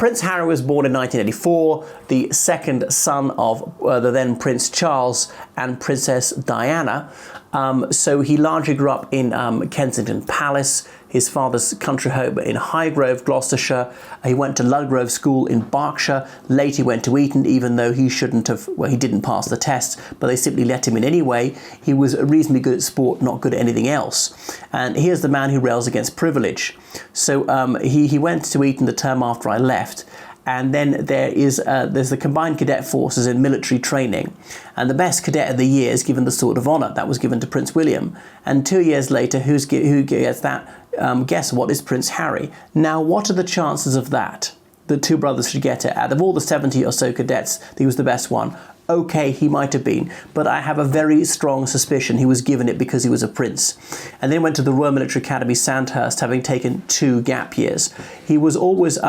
Prince Harry was born in 1984, the second son of the then Prince Charles and Princess Diana. So he largely grew up in Kensington Palace, his father's country home in Highgrove, Gloucestershire. He went to Ludgrove School in Berkshire. Later he went to Eton, even though he shouldn't have, well, he didn't pass the test, but they simply let him in anyway. He was reasonably good at sport, not good at anything else. And here's the man who rails against privilege. So he went to Eton the term after I left. And then there's the combined cadet forces in military training. And the best cadet of the year is given the Sword of Honour. That was given to Prince William. And 2 years later, who gets that? Guess what? Is Prince Harry. Now, what are the chances of that? The two brothers should get it. Out of all the 70 or so cadets, he was the best one. Okay, he might have been, but I have a very strong suspicion he was given it because he was a prince. And then went to the Royal Military Academy, Sandhurst, having taken 2 gap years. He was always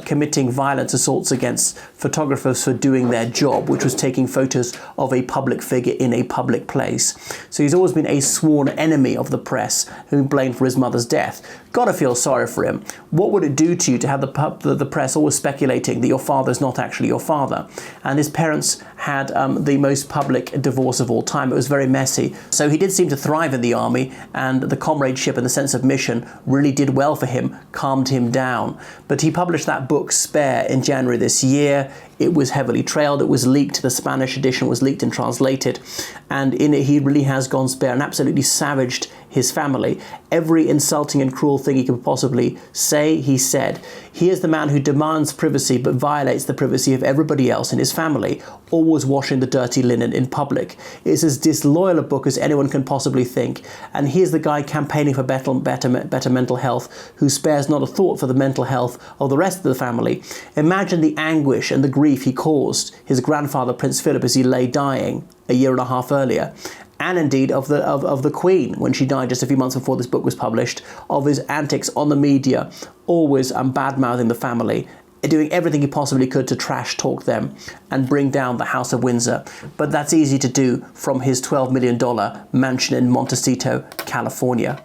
committing violent assaults against photographers for doing their job, which was taking photos of a public figure in a public place. So he's always been a sworn enemy of the press, who blamed for his mother's death. Gotta feel sorry for him. What would it do to you to have the press always speculating that your father's not actually your father? And his parents had the most public divorce of all time. It was very messy. So he did seem to thrive in the army, and the comradeship and the sense of mission really did well for him, calmed him down. But he published that book, Spare, in January this year. It was heavily trailed. It was leaked. The Spanish edition was leaked and translated. And in it, he really has gone spare and absolutely savaged his family. Every insulting and cruel thing he could possibly say, he said. He is the man who demands privacy but violates the privacy of everybody else in his family, always washing the dirty linen in public. It's as disloyal a book as anyone can possibly think. And here's the guy campaigning for better mental health, who spares not a thought for the mental health of the rest of the family. Imagine the anguish and the grief he caused his grandfather, Prince Philip, as he lay dying a year and a half earlier. And indeed of the Queen, when she died just a few months before this book was published, of his antics on the media, always bad-mouthing the family, doing everything he possibly could to trash talk them and bring down the House of Windsor. But that's easy to do from his $12 million mansion in Montecito, California.